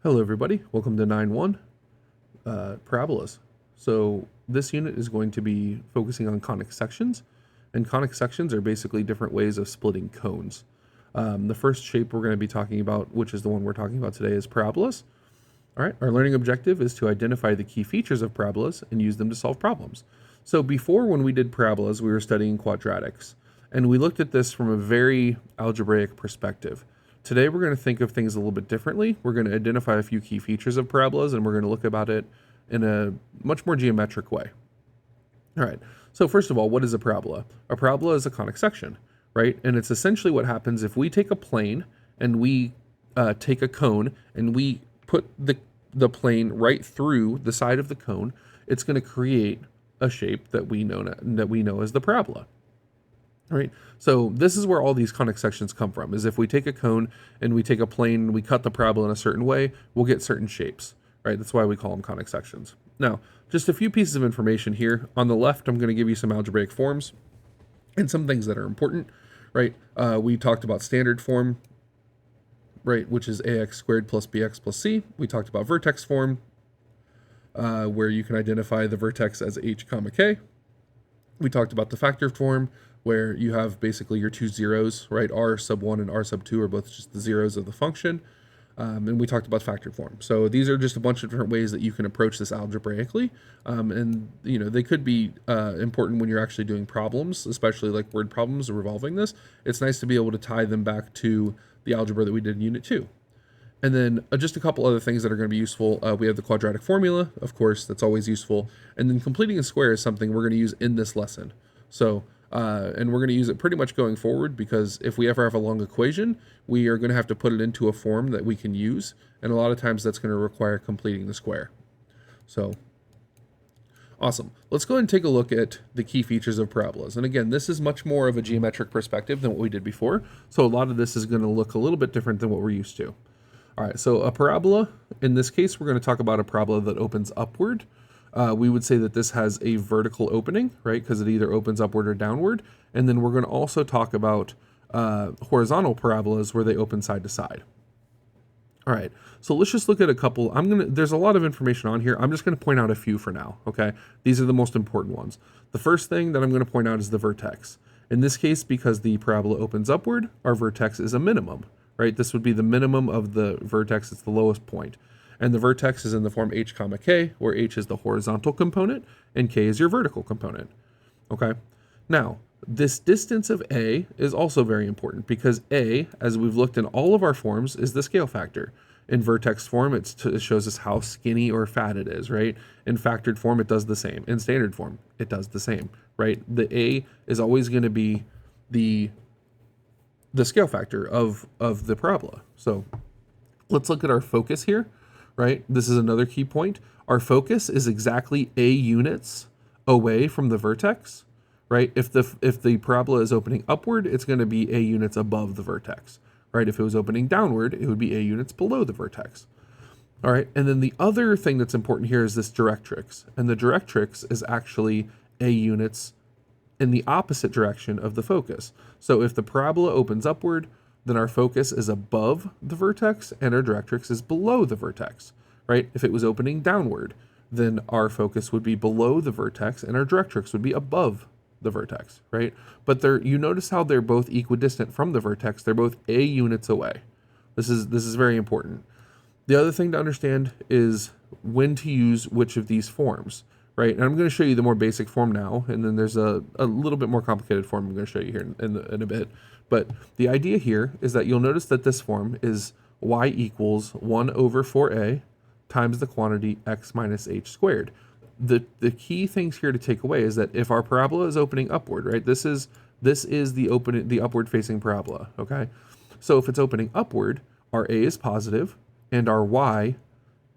Hello everybody, welcome to 9.1 Parabolas. So this unit is going to be focusing on conic sections, and conic sections are basically different ways of splitting cones. The first shape we're going to be talking about, which is the one we're talking about today, is parabolas. All right, our learning objective is to identify the key features of parabolas and use them to solve problems. So before, when we did parabolas, we were studying quadratics, and we looked at this from a very algebraic perspective. Today we're going to think of things a little bit differently. We're going to identify a few key features of parabolas, and we're going to look about it in a much more geometric way. All right, so first of all, what is a parabola? A parabola is a conic section, right? And it's essentially what happens if we take a plane and we take a cone and we put the plane right through the side of the cone. It's going to create a shape that we know as the parabola. Right. So this is where all these conic sections come from, is if we take a cone and we take a plane and we cut the parabola in a certain way, we'll get certain shapes, right? That's why we call them conic sections. Now, just a few pieces of information here. On the left, I'm going to give you some algebraic forms and some things that are important, right? We talked about standard form, right, which is ax squared plus bx plus c. We talked about vertex form, where you can identify the vertex as h comma k. We talked about the factor form, where you have basically your two zeros, right? R sub 1 and R sub 2 are both just the zeros of the function. And we talked about factor form. So these are just a bunch of different ways that you can approach this algebraically. And, you know, they could be important when you're actually doing problems, especially like word problems or revolving this. It's nice to be able to tie them back to the algebra that we did in Unit 2. And then just a couple other things that are going to be useful. We have the quadratic formula, of course, that's always useful. And then completing a square is something we're going to use in this lesson. So, and we're going to use it pretty much going forward, because if we ever have a long equation, we are going to have to put it into a form that we can use. And a lot of times that's going to require completing the square. So, awesome. Let's go ahead and take a look at the key features of parabolas. And again, this is much more of a geometric perspective than what we did before. So a lot of this is going to look a little bit different than what we're used to. All right, so a parabola, in this case, we're going to talk about a parabola that opens upward. We would say that this has a vertical opening, right, because it either opens upward or downward. And then we're going to also talk about horizontal parabolas where they open side to side. All right, so let's just look at a couple. There's a lot of information on here. I'm just going to point out a few for now, okay? These are the most important ones. The first thing that I'm going to point out is the vertex. In this case, because the parabola opens upward, our vertex is a minimum. Right, this would be the minimum of the vertex. It's the lowest point. And the vertex is in the form h comma k, where h is the horizontal component and k is your vertical component. Okay, now this distance of a is also very important, because a, as we've looked in all of our forms, is the scale factor. In vertex form, it shows us how skinny or fat it is, right? In factored form, it does the same. In standard form, it does the same, right? The a is always going to be the scale factor of the parabola. So let's look at our focus here, right? This is another key point. Our focus is exactly a units away from the vertex, right? If the parabola is opening upward, it's going to be a units above the vertex, right? If it was opening downward, it would be a units below the vertex. All right, and then the other thing that's important here is this directrix, and the directrix is actually a units in the opposite direction of the focus. So if the parabola opens upward, then our focus is above the vertex and our directrix is below the vertex, right? If it was opening downward, then our focus would be below the vertex and our directrix would be above the vertex, right? But you notice how they're both equidistant from the vertex. They're both a units away. This is very important. The other thing to understand is when to use which of these forms. Right, and I'm going to show you the more basic form now, and then there's a little bit more complicated form I'm going to show you here in a bit. But the idea here is that you'll notice that this form is y equals 1 over 4a times the quantity x minus h squared. The key things here to take away is that if our parabola is opening upward, right, this is the upward facing parabola, okay? So if it's opening upward, our a is positive and our y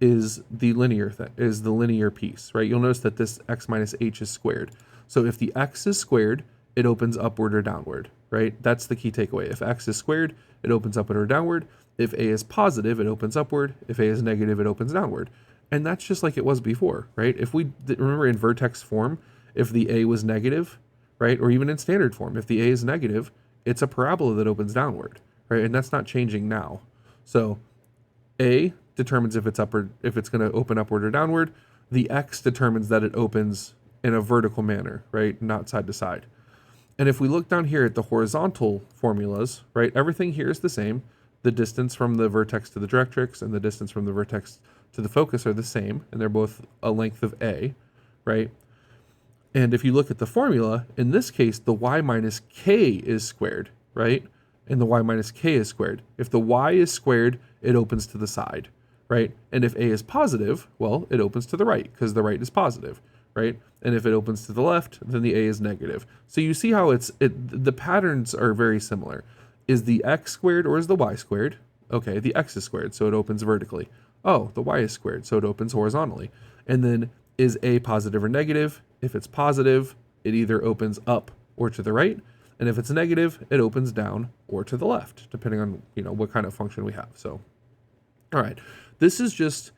is the linear piece, right? You'll notice that this x minus h is squared. So if the x is squared, it opens upward or downward, right? That's the key takeaway. If x is squared, it opens upward or downward. If a is positive, it opens upward. If a is negative, it opens downward. And that's just like it was before, right? If we remember in vertex form, if the a was negative, right, or even in standard form, if the a is negative, it's a parabola that opens downward, right? And that's not changing now. So a determines if it's going to open upward or downward. The x determines that it opens in a vertical manner, right? Not side to side. And if we look down here at the horizontal formulas, right, everything here is the same. The distance from the vertex to the directrix and the distance from the vertex to the focus are the same, and they're both a length of a, right? And if you look at the formula, in this case, the y minus k is squared, right? And the y minus k is squared. If the y is squared, it opens to the side, right? And if a is positive, well, it opens to the right because the right is positive, right? And if it opens to the left, then the a is negative. So you see how the patterns are very similar. Is the x squared or is the y squared? Okay, the x is squared, so it opens vertically. Oh, the y is squared, so it opens horizontally. And then is a positive or negative? If it's positive, it either opens up or to the right. And if it's negative, it opens down or to the left, depending on, what kind of function we have. So, all right, this is just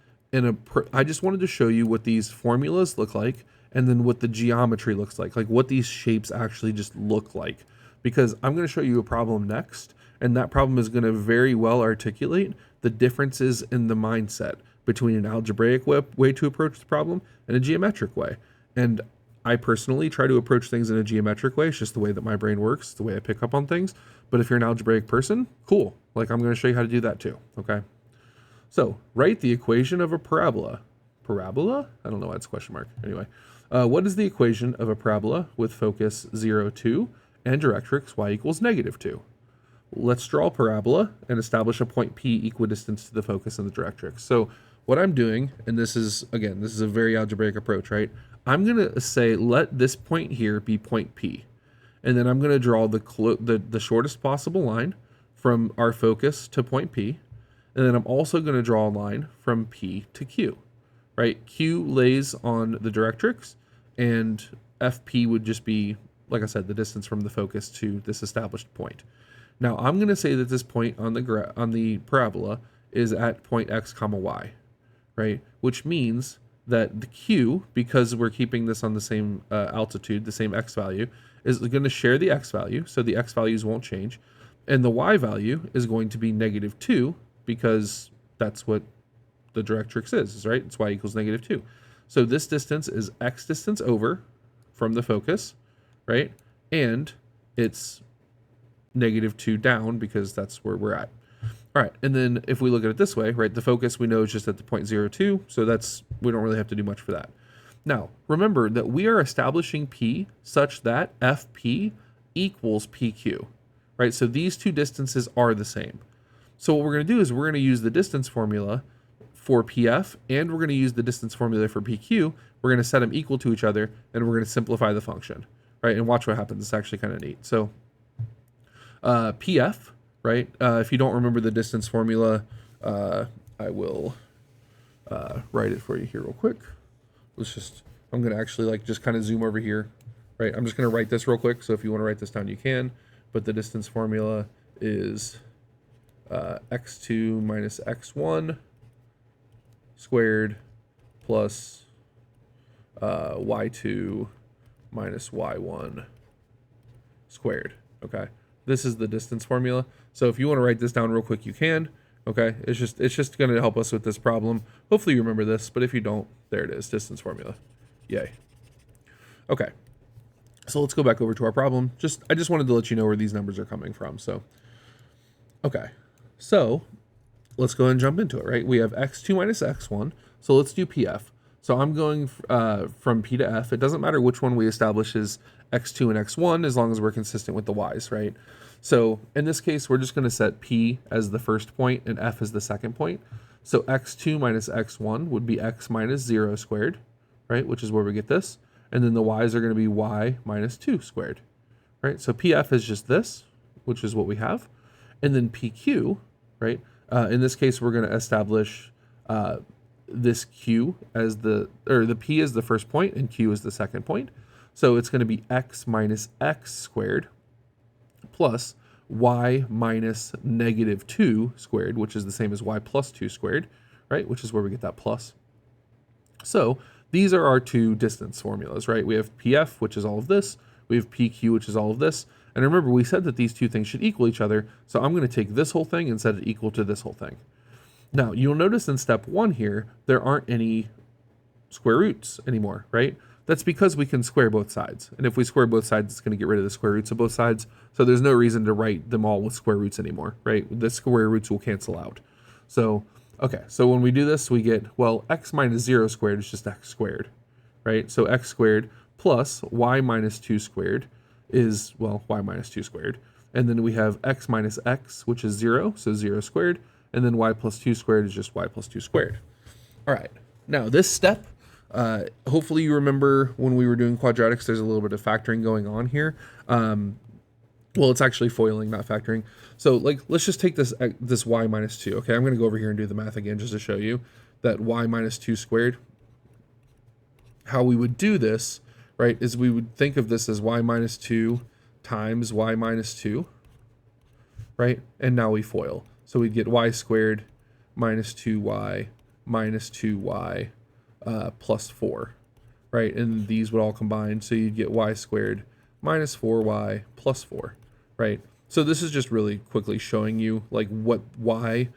I just wanted to show you what these formulas look like and then what the geometry looks like what these shapes actually just look like. Because I'm going to show you a problem next, and that problem is going to very well articulate the differences in the mindset between an algebraic way to approach the problem and a geometric way. And I personally try to approach things in a geometric way. It's just the way that my brain works, the way I pick up on things. But if you're an algebraic person, cool. I'm going to show you how to do that too, okay? So write the equation of a parabola. Parabola? I don't know why it's a question mark. Anyway, what is the equation of a parabola with focus 0, 2 and directrix y equals -2? Let's draw a parabola and establish a point P equidistant to the focus and the directrix. So what I'm doing, and this is a very algebraic approach, right? I'm going to say, let this point here be point P. And then I'm going to draw the shortest possible line from our focus to point P. And then I'm also going to draw a line from P to Q, right? Q lays on the directrix, and FP would just be, like I said, the distance from the focus to this established point. Now I'm going to say that this point on the parabola is at point x comma y, right? Which means that the Q, because we're keeping this on the same altitude, the same x value, is going to share the x value, so the x values won't change, and the y value is going to be -2 because that's what the directrix is, right? It's y equals -2. So this distance is x distance over from the focus, right? And it's -2 down because that's where we're at. All right, and then if we look at it this way, right, the focus we know is just at the point 0, 2, so we don't really have to do much for that. Now, remember that we are establishing P such that FP equals PQ, right? So these two distances are the same. So what we're going to do is we're going to use the distance formula for PF, and we're going to use the distance formula for PQ. We're going to set them equal to each other, and we're going to simplify the function, right? And watch what happens. It's actually kind of neat. So PF, right? If you don't remember the distance formula, I will write it for you here real quick. I'm going to actually just kind of zoom over here, right? I'm just going to write this real quick. So if you want to write this down, you can. But the distance formula is x2 minus x1 squared plus y2 minus y1 squared, okay? This is the distance formula. So if you want to write this down real quick, you can, okay? It's just going to help us with this problem. Hopefully you remember this, but if you don't, there it is, distance formula. Yay. Okay, so let's go back over to our problem. I just wanted to let you know where these numbers are coming from. So, okay, so let's go ahead and jump into it, right? We have x2 minus x1, so let's do PF. So I'm going from P to F. It doesn't matter which one we establish is x2 and x1 as long as we're consistent with the y's, right? So in this case, we're just going to set P as the first point and F as the second point. So x2 minus x1 would be x minus 0 squared, right? Which is where we get this. And then the y's are going to be y minus 2 squared, right? So PF is just this, which is what we have. And then PQ, right? In this case, we're going to establish this Q as the P is the first point and Q is the second point. So it's going to be x minus x squared plus y minus -2 squared, which is the same as y plus 2 squared, right? Which is where we get that plus. So these are our two distance formulas, right? We have PF, which is all of this. We have PQ, which is all of this. And remember, we said that these two things should equal each other. So I'm going to take this whole thing and set it equal to this whole thing. Now, you'll notice in step 1 here, there aren't any square roots anymore, right? That's because we can square both sides. And if we square both sides, it's going to get rid of the square roots of both sides. So there's no reason to write them all with square roots anymore, right? The square roots will cancel out. So, okay, so when we do this, we get, well, x minus 0 squared is just x squared, right? So x squared plus y minus 2 squared is, well, y minus 2 squared. And then we have x minus x, which is 0, so 0 squared. And then y plus 2 squared is just y plus 2 squared. All right, now this step, hopefully you remember when we were doing quadratics, there's a little bit of factoring going on here. Well, it's actually foiling, not factoring. So like, let's just take this y minus 2. Okay, I'm going to go over here and do the math again just to show you that y minus 2 squared. How we would do this, right, is we would think of this as y minus 2 times y minus 2, right? And now we FOIL. So we'd get y squared minus 2y minus 2y plus 4, right? And these would all combine, so you'd get y squared minus 4y plus 4, right? So this is just really quickly showing you like why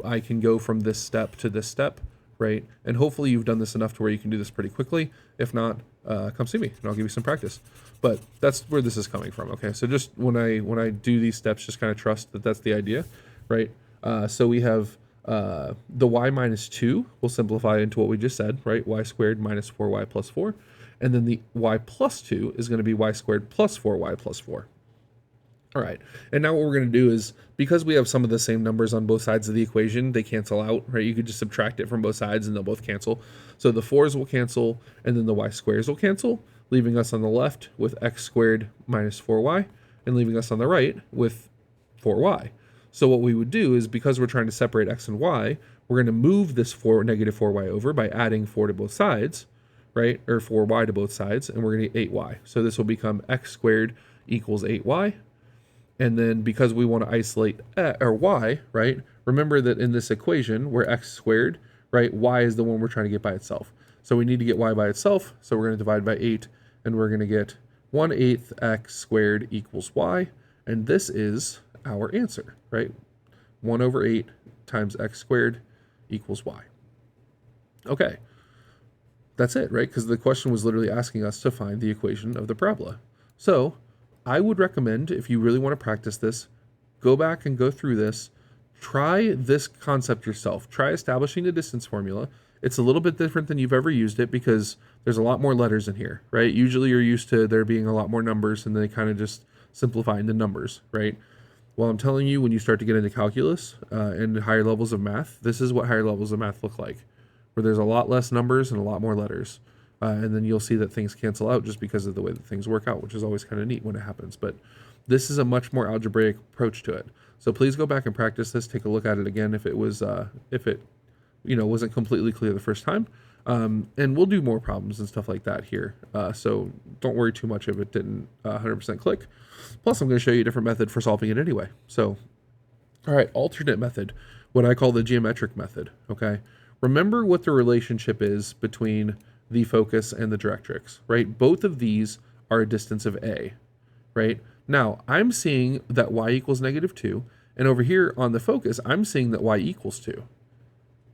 I can go from this step to this step, right? And hopefully you've done this enough to where you can do this pretty quickly. If not, come see me and I'll give you some practice. But that's where this is coming from, okay? So just when I do these steps, just kind of trust that that's the idea, right? So we have the y minus 2 will simplify into what we just said, right? Y squared minus 4y plus 4. And then the y plus 2 is going to be y squared plus 4y plus 4. All right, and now what we're going to do is, because we have some of the same numbers on both sides of the equation, they cancel out, right? You could just subtract it from both sides and they'll both cancel. So the 4's will cancel, and then the y squares will cancel, leaving us on the left with x squared minus 4y, and leaving us on the right with 4y. So what we would do is, because we're trying to separate x and y, we're going to move this negative 4y over by adding 4 to both sides, right? Or 4y to both sides, and we're going to get 8y. So this will become x squared equals 8y. And then because we want to isolate y, right? Remember that in this equation, where x squared, right? Y is the one we're trying to get by itself. So we need to get y by itself. So we're going to divide by 8, and we're going to get 1/8 x squared equals y. And this is our answer, right? 1/8 times x squared equals y. Okay, that's it, right? Because the question was literally asking us to find the equation of the parabola. So I would recommend, if you really want to practice this, go back and go through this. Try this concept yourself. Try establishing the distance formula. It's a little bit different than you've ever used it because there's a lot more letters in here, right? Usually you're used to there being a lot more numbers and they kind of just simplify into numbers, right? Well, I'm telling you, when you start to get into calculus and higher levels of math, this is what higher levels of math look like, where there's a lot less numbers and a lot more letters. And then you'll see that things cancel out just because of the way that things work out, which is always kind of neat when it happens. But this is a much more algebraic approach to it. So please go back and practice this. Take a look at it again if it wasn't completely clear the first time. And we'll do more problems and stuff like that here. So don't worry too much if it didn't 100% click. Plus, I'm going to show you a different method for solving it anyway. So, all right, alternate method, what I call the geometric method, okay? Remember what the relationship is between the focus and the directrix, right? Both of these are a distance of a, right? Now, I'm seeing that y equals -2, and over here on the focus, I'm seeing that y equals 2,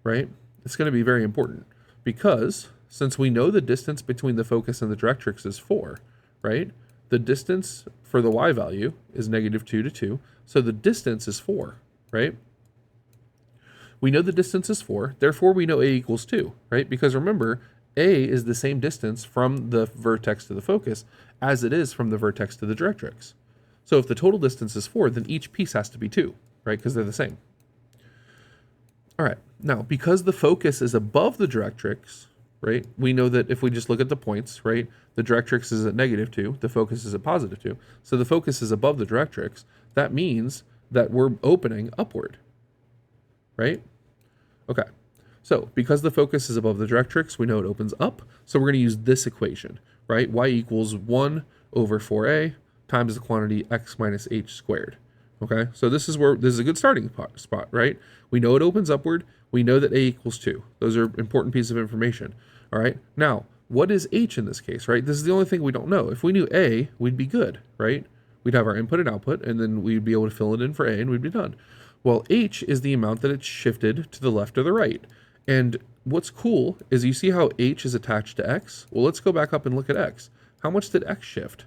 right? It's going to be very important because since we know the distance between the focus and the directrix is 4, right? The distance for the y value is -2 to 2, so the distance is 4, right? We know the distance is 4, therefore we know a equals 2, right? Because remember, a is the same distance from the vertex to the focus as it is from the vertex to the directrix. So if the total distance is 4, then each piece has to be 2, right? Because they're the same. All right, now because the focus is above the directrix, right? We know that if we just look at the points, right? The directrix is at -2, the focus is at +2. So the focus is above the directrix. That means that we're opening upward, right? Okay. So because the focus is above the directrix, we know it opens up. So we're going to use this equation, right? Y equals 1/4a times the quantity x minus h squared. Okay, so this is a good starting spot, right? We know it opens upward. We know that a equals 2. Those are important pieces of information. All right, now what is h in this case, right? This is the only thing we don't know. If we knew a, we'd be good, right? We'd have our input and output, and then we'd be able to fill it in for a, and we'd be done. Well, h is the amount that it's shifted to the left or the right. And what's cool is you see how h is attached to x? Well, let's go back up and look at x. How much did x shift?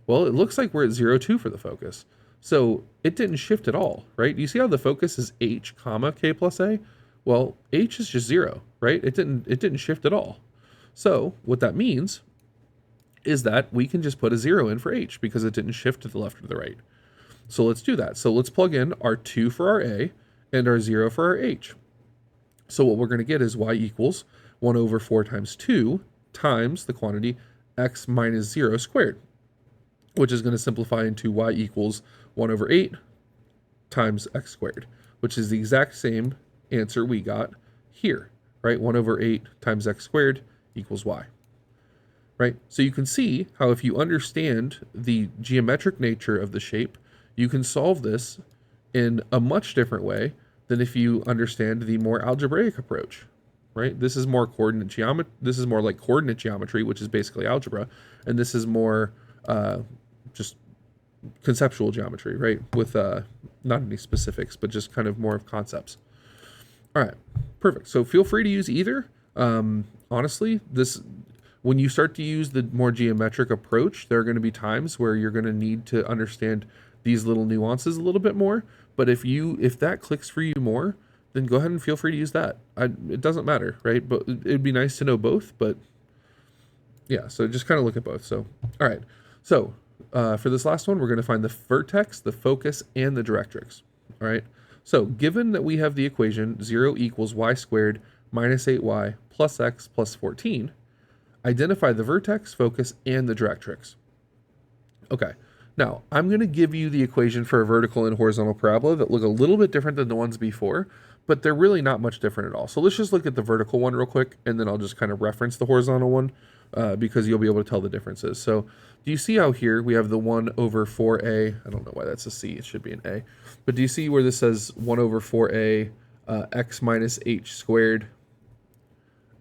Well, it looks like we're at 0, 2 for the focus. So it didn't shift at all, right? You see how the focus is h comma k plus a? Well, h is just 0, right? It didn't shift at all. So what that means is that we can just put a 0 in for h because it didn't shift to the left or the right. So let's do that. So let's plug in our 2 for our a and our 0 for our h. So what we're going to get is y equals 1 over 4 times 2 times the quantity x minus 0 squared, which is going to simplify into y equals 1 over 8 times x squared, which is the exact same answer we got here, right? 1 over 8 times x squared equals y, right? So you can see how if you understand the geometric nature of the shape, you can solve this in a much different way than if you understand the more algebraic approach, right? This is more coordinate geometry. This is more like coordinate geometry, which is basically algebra, and this is more just conceptual geometry, right? With not any specifics, but just kind of more of concepts. All right, perfect. So feel free to use either. Honestly, when you start to use the more geometric approach, there are going to be times where you're going to need to understand these little nuances a little bit more. But if that clicks for you more, then go ahead and feel free to use that. It doesn't matter, right? But it'd be nice to know both. But yeah, so just kind of look at both. So, all right. So for this last one, we're going to find the vertex, the focus, and the directrix. All right. So given that we have the equation 0 equals y squared minus 8y plus x plus 14, identify the vertex, focus, and the directrix. Okay. Now, I'm going to give you the equation for a vertical and horizontal parabola that look a little bit different than the ones before, but they're really not much different at all. So let's just look at the vertical one real quick, and then I'll just kind of reference the horizontal one because you'll be able to tell the differences. So do you see how here we have the 1 over 4a? I don't know why that's a c. It should be an a. But do you see where this says 1 over 4a x minus h squared?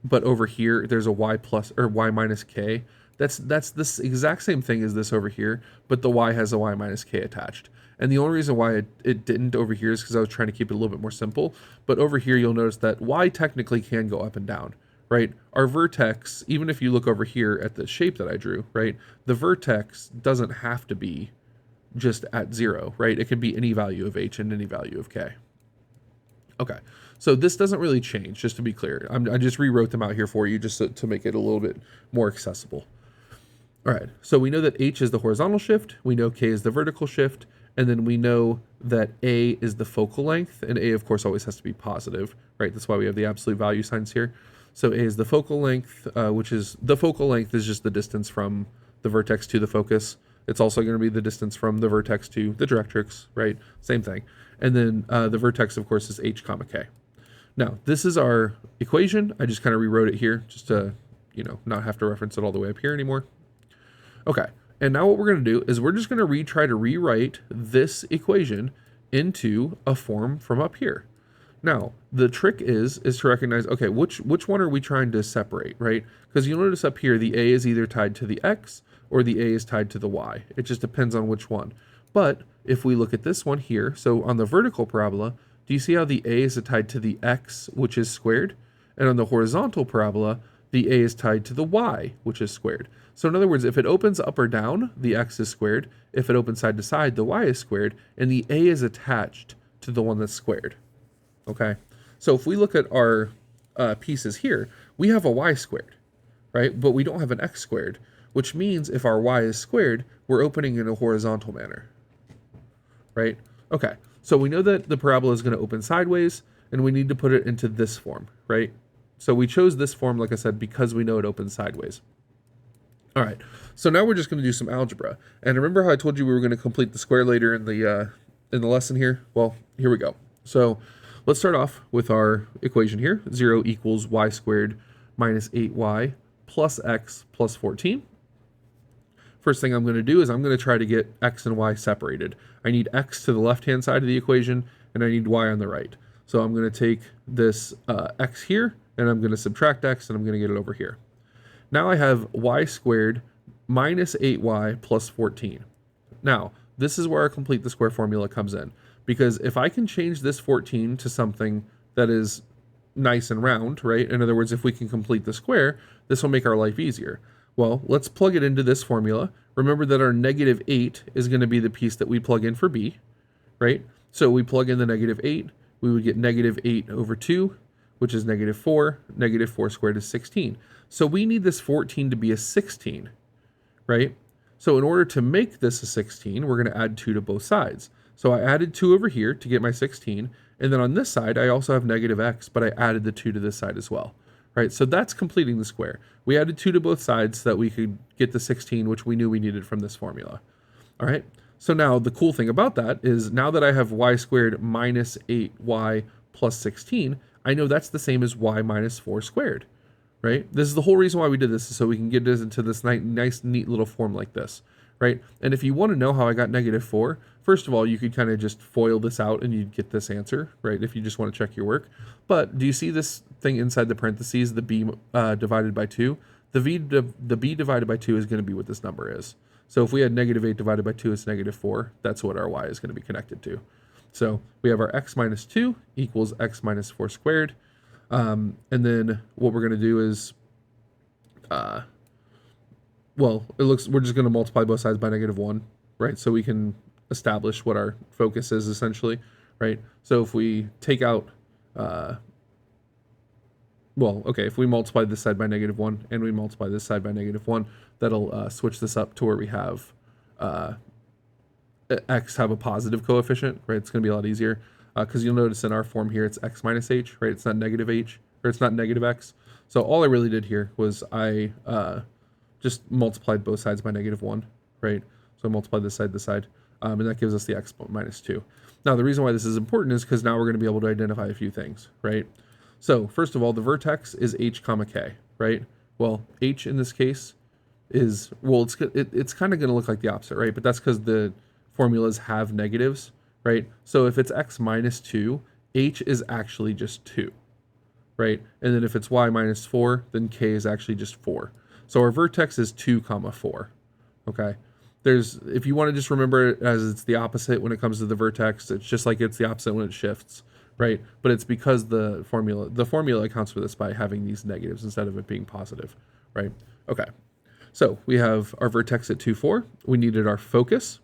But over here, there's a y plus or y minus k. That's this exact same thing as this over here, but the y has a y minus k attached. And the only reason why it didn't over here is because I was trying to keep it a little bit more simple. But over here, you'll notice that y technically can go up and down, right? Our vertex, even if you look over here at the shape that I drew, right? The vertex doesn't have to be just at 0, right? It can be any value of h and any value of k. Okay, so this doesn't really change, just to be clear. I just rewrote them out here for you just to make it a little bit more accessible. All right, so we know that h is the horizontal shift, we know k is the vertical shift, and then we know that a is the focal length, and a, of course, always has to be positive, right? That's why we have the absolute value signs here. So a is the focal length, which is, the focal length is just the distance from the vertex to the focus. It's also going to be the distance from the vertex to the directrix, right? Same thing. And then the vertex, of course, is h comma k. Now, this is our equation. I just kind of rewrote it here just to, not have to reference it all the way up here anymore. Okay, and now what we're going to do is we're just going to try to rewrite this equation into a form from up here. Now, the trick is to recognize, okay, which one are we trying to separate, right? Because you'll notice up here, the a is either tied to the x or the a is tied to the y. It just depends on which one. But if we look at this one here, so on the vertical parabola, do you see how the a is tied to the x, which is squared? And on the horizontal parabola, the a is tied to the y, which is squared. So in other words, if it opens up or down, the x is squared. If it opens side to side, the y is squared. And the a is attached to the one that's squared. Okay? So if we look at our pieces here, we have a y squared, right? But we don't have an x squared, which means if our y is squared, we're opening in a horizontal manner, right? Okay, so we know that the parabola is going to open sideways, and we need to put it into this form, right? So we chose this form, like I said, because we know it opens sideways. All right, so now we're just going to do some algebra. And remember how I told you we were going to complete the square later in the lesson here? Well, here we go. So let's start off with our equation here. 0 equals y squared minus 8y plus x plus 14. First thing I'm going to do is I'm going to try to get x and y separated. I need x to the left-hand side of the equation, and I need y on the right. So I'm going to take this x here, and I'm going to subtract x, and I'm going to get it over here. Now I have y squared minus 8y plus 14. Now, this is where our complete the square formula comes in, Because if I can change this 14 to something that is nice and round, right? In other words, if we can complete the square, this will make our life easier. Well, let's plug it into this formula. Remember that our -8 is going to be the piece that we plug in for b, right? So we plug in the -8, we would get -8 over 2, which is -4. -4 squared is 16. So we need this 14 to be a 16, right? So in order to make this a 16, we're going to add 2 to both sides. So I added 2 over here to get my 16, and then on this side, I also have -x, but I added the 2 to this side as well, right? So that's completing the square. We added 2 to both sides so that we could get the 16, which we knew we needed from this formula, all right? So now the cool thing about that is now that I have y squared minus 8y plus 16, I know that's the same as y minus 4 squared, right? This is the whole reason why we did this, is so we can get this into this nice, neat little form like this, right? And if you want to know how I got -4, first of all, you could kind of just FOIL this out and you'd get this answer, right? If you just want to check your work. But do you see this thing inside the parentheses, the b divided by 2? The b divided by 2 is going to be what this number is. So if we had -8 divided by 2, it's -4. That's what our y is going to be connected to. So we have our x minus 2 equals x minus 4 squared. And then what we're going to do is, well, we're just going to multiply both sides by -1, right? So we can establish what our focus is essentially, right? So if we take out, if we multiply this side by -1 and we multiply this side by -1, that'll switch this up to where we have x have a positive coefficient, right? It's going to be a lot easier because you'll notice in our form here, it's x minus h, right? It's not -h, or it's not -x. So all I really did here was I just multiplied both sides by -1, right? So I multiplied this side, and that gives us the x minus 2. Now, the reason why this is important is because now we're going to be able to identify a few things, right? So first of all, the vertex is h comma k, right? Well, h in this case is, well, it's kind of going to look like the opposite, right? But that's because the formulas have negatives, right? So if it's x minus 2, h is actually just 2, right? And then if it's y minus 4, then k is actually just 4. So our vertex is 2 comma 4, okay? If you want to just remember it as it's the opposite when it comes to the vertex, it's just like it's the opposite when it shifts, right? But it's because the formula accounts for this by having these negatives instead of it being positive, right? Okay, so we have our vertex at 2, 4. We needed our focus,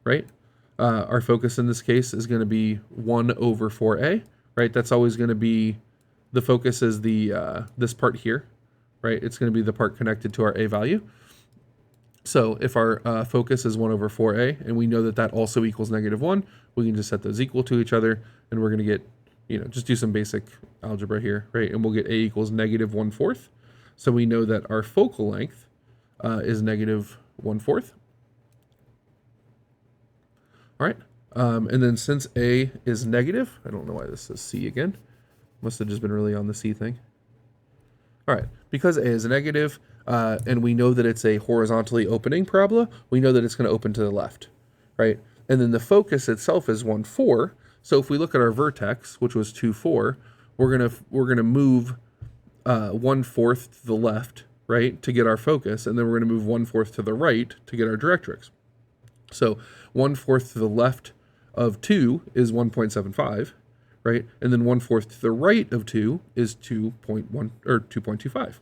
right? Our focus in this case is going to be 1 over 4a, right? That's always going to be, the focus is this part here, right? It's going to be the part connected to our a value. So if our focus is 1 over 4a, and we know that that also equals -1, we can just set those equal to each other, and we're going to get, just do some basic algebra here, right? And we'll get a equals -1/4. So we know that our focal length is -1/4. All right. And then since a is negative, I don't know why this says c again. Must have just been really on the c thing. All right. Because a is negative, and we know that it's a horizontally opening parabola, we know that it's going to open to the left, right? And then the focus itself is 1, 4. So if we look at our vertex, which was 2, 4, we're gonna move 1/4 to the left, right, to get our focus, and then we're gonna move 1/4 to the right to get our directrix. So 1/4 to the left of 2 is 1.75, right? And then 1/4 to the right of 2 is 2.1 or 2.25.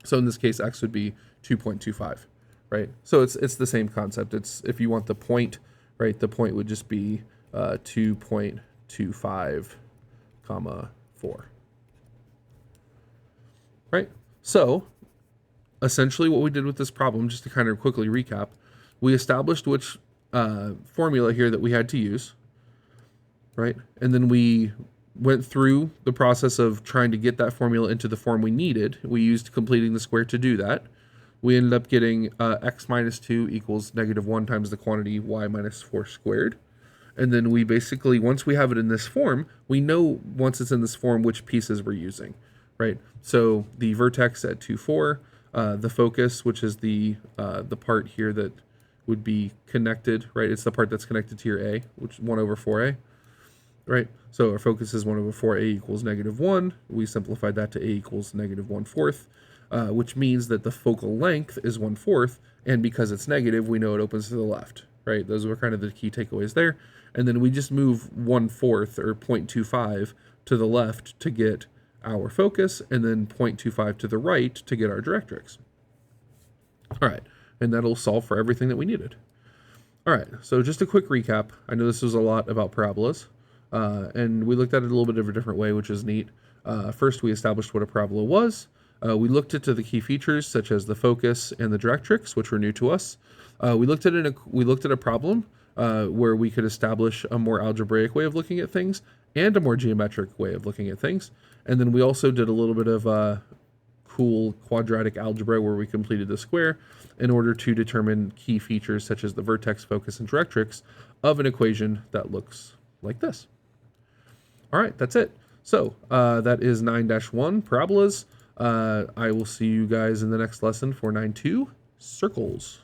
So in this case, x would be 2.25, right? So it's the same concept. It's, if you want the point, right, the point would just be 2.25 comma 4, right? So essentially what we did with this problem, just to kind of quickly recap, we established which formula here that we had to use, right? And then we went through the process of trying to get that formula into the form we needed. We used completing the square to do that. We ended up getting x minus 2 equals -1 times the quantity y minus 4 squared. And then we basically, once we have it in this form, we know once it's in this form which pieces we're using, right? So the vertex at 2, 4, the focus, which is the part here that would be connected, right? It's the part that's connected to your a, which is 1 over 4a. Right, so our focus is 1 over 4a equals -1. We simplified that to a equals -1/4, which means that the focal length is 1/4, and because it's negative, we know it opens to the left, right? Those were kind of the key takeaways there. And then we just move 1/4 or 0.25 to the left to get our focus, and then 0.25 to the right to get our directrix. All right, and that'll solve for everything that we needed. All right, so just a quick recap. I know this was a lot about parabolas, and we looked at it a little bit of a different way, which is neat. First, we established what a parabola was. We looked into the key features such as the focus and the directrix, which were new to us. We looked at a problem where we could establish a more algebraic way of looking at things and a more geometric way of looking at things. And then we also did a little bit of cool quadratic algebra where we completed the square in order to determine key features such as the vertex, focus, and directrix of an equation that looks like this. All right, that's it. So that is 9-1 parabolas. I will see you guys in the next lesson for 9-2 circles.